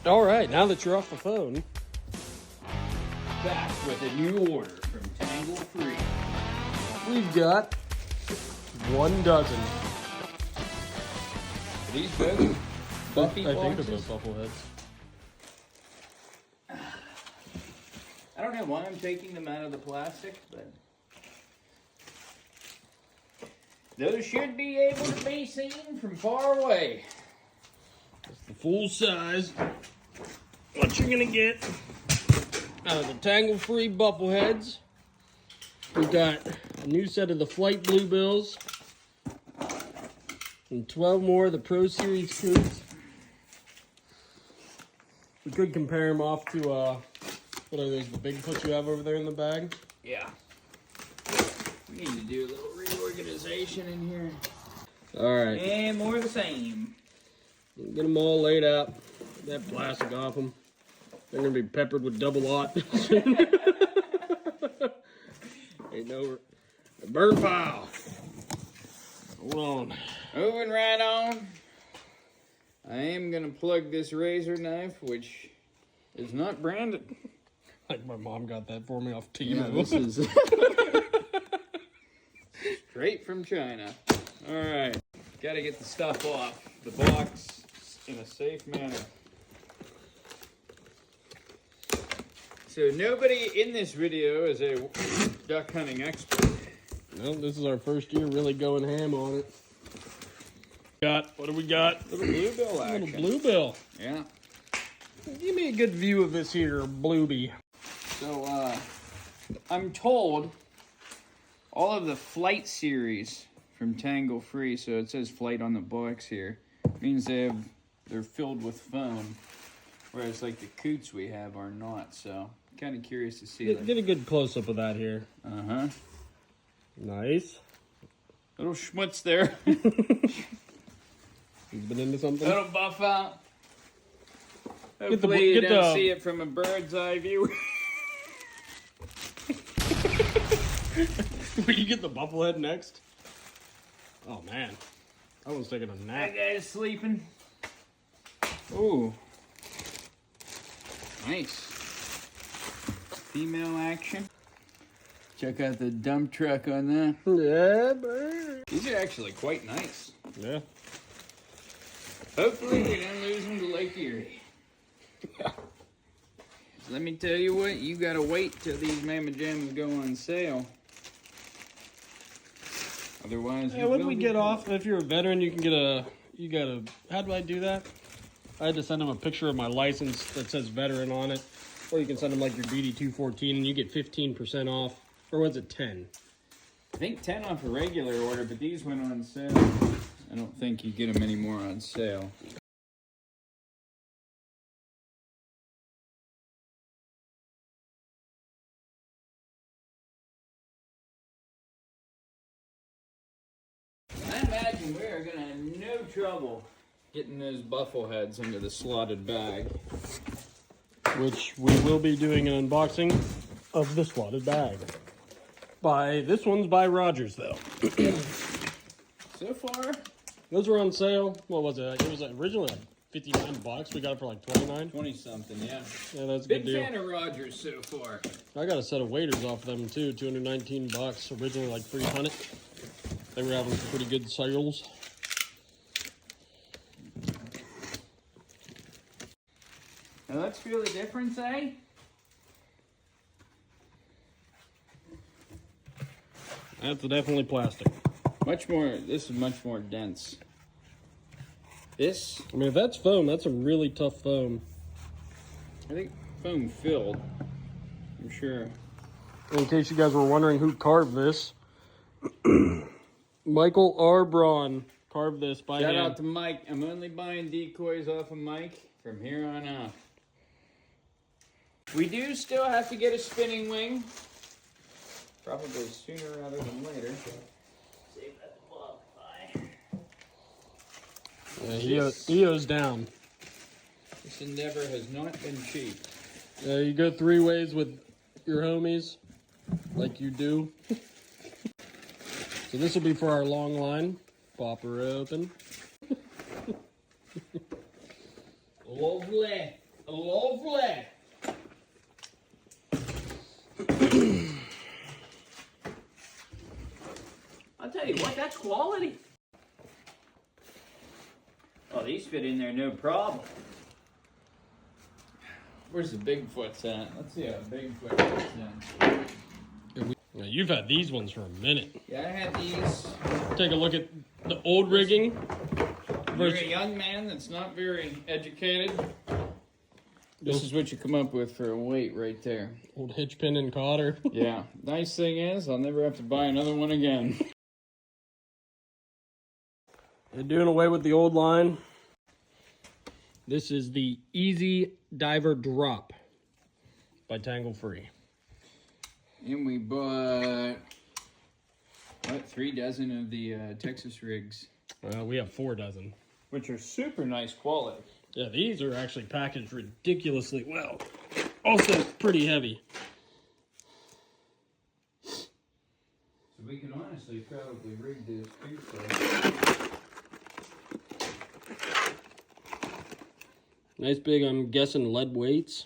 All right, now that you're off the phone, Back with a new order from Tanglefree. we've got 1 dozen. These both Buffy I think they're boxes? both Buffleheads. I don't know why I'm taking them out of the plastic, but those should be able to be seen from far away. It's the full size. What you're gonna get out of the Tanglefree Buffleheads. We've got a new set of the Flight Bluebills. And 12 more of the Pro Series Coots. We could compare them off to, what are those, the Bigfoots you have over there in the bag? Yeah. We need to do a little reorganization in here. Alright. And more of the same. Get them all laid out. That plastic off them. They're going to be peppered with double aught. Ain't no burn pile. Hold on. Moving right on. I am going to plug this razor knife, which is not branded. Like my mom got that for me off Yeah, Temu. this is straight from China. All right. Got to get the stuff off the box in a safe manner. So nobody in this video is a duck hunting expert. Well, this is our first year really going ham on it. What do we got? Little bluebill action. Little bluebill. Yeah. Give me a good view of this here bluebie. So, I'm told all of the Flight series from Tanglefree, so it says Flight on the box here, means they're filled with foam, whereas like the Coots we have are not. So, kind of curious to see. Get a good close up of that here. Uh-huh. Nice. Little schmutz there. He's been into something. Little buff out. Hopefully you don't see it from a bird's eye view. Will you get the Bufflehead next? Oh man, I was taking a nap. That guy's sleeping. Ooh. Nice. Female action. Check out the dump truck on that. Yeah, baby. These are actually quite nice. Yeah. Hopefully we don't lose them to Lake Erie. Let me tell you what, you gotta wait till these Mamma Jammas go on sale. Otherwise, Yeah, what do we get off? If you're a veteran, you can get how do I do that? I had to send them a picture of my license that says veteran on it. Or you can send them like your DD-214 and you get 15% off. Or was it 10? I think 10 off a regular order, but these went on sale. I don't think you get them anymore on sale. I imagine we are going to have no trouble getting those Buffleheads into the slotted bag. Which we will be doing an unboxing of the slotted bag. This one's by Rogers though. So far, Those were on sale. What was it? It was originally like 59 bucks. We got it for like 29. 20 something, yeah. Yeah, that's a Big good deal. fan of Rogers so far. I got a set of waders off them too, 219 bucks. Originally like 300. They were having some pretty good sales. Now let's feel the difference, eh? That's definitely plastic. This is much more dense. This, I mean, if that's foam, that's a really tough foam. I think foam filled, I'm sure. In case you guys were wondering who carved this, Michael R. Braun carved this by hand. Shout out to Mike. I'm only buying decoys off of Mike from here on out. We do still have to get a spinning wing. Probably sooner rather than later. Save that plug. Bye. Yeah, he owes down. This endeavor has not been cheap. You go 3 ways with your homies, like you do. So this will be for our long line. Pop her open. Lovely. Lovely. I'll tell you what, that's quality. Oh, these fit in there no problem. Where's the Bigfoot's at? Let's see how Bigfoot fits in. Now, you've had these ones for a minute. Yeah, I had these. Take a look at the old rigging. You're a young man that's not very educated. This is what you come up with for a weight right there. Old hitch pin and cotter. Yeah. Nice thing is, I'll never have to buy another one again. They're doing away with the old line. This is the Easy Diver Drop by Tanglefree. And we bought, what, 3 dozen of the Texas rigs. We have 4 dozen. Which are super nice quality. Yeah, these are actually packaged ridiculously well. Also pretty heavy. So we can honestly probably rig this too. Nice big, I'm guessing, lead weights.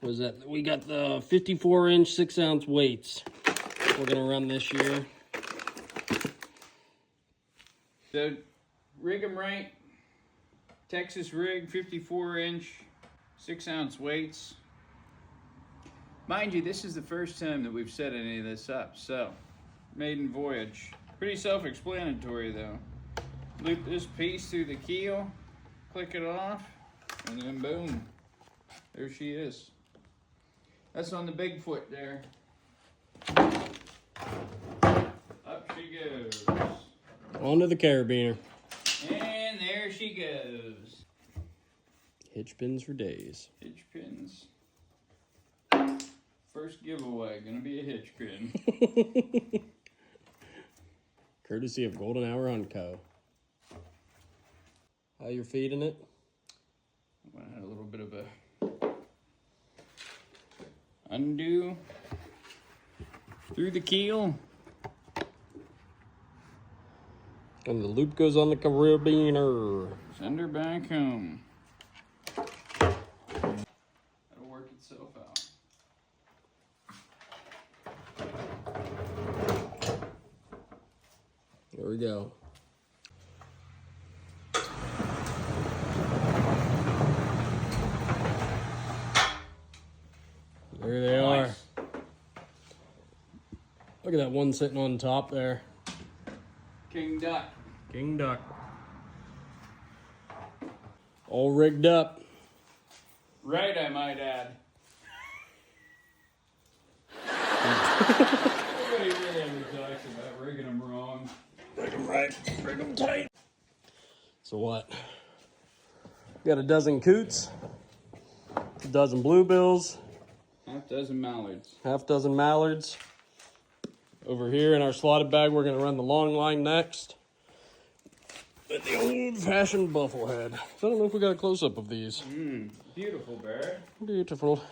What is that? We got the 54-inch, 6-ounce weights we're going to run this year. So, rig them right. Texas rig, 54-inch, 6-ounce weights. Mind you, this is the first time that we've set any of this up, so maiden voyage. Pretty self-explanatory though. Loop this piece through the keel, click it off, and then boom, there she is. That's on the Bigfoot there. Up she goes. On to the carabiner. And there she goes. Hitch pins for days. Hitch pins. First giveaway, gonna be a hitch pin. Courtesy of Golden Hour Co. How you're feeding it? I had a little bit of a undo through the keel. And the loop goes on the carabiner. Send her back home. That'll work itself out. There we go. There they are. Look at that one sitting on top there. King Duck. King Duck. All rigged up. Right, I might add. Nobody really ever talks about rigging them wrong. Rig them right, rig them tight. So what? Got a dozen Coots, a dozen Bluebills, Half dozen Mallards. half dozen Mallards. Over here in our slotted bag, we're going to run the long line next. And the old-fashioned Bufflehead. I don't know if we got a close-up of these. Beautiful bird. Beautiful.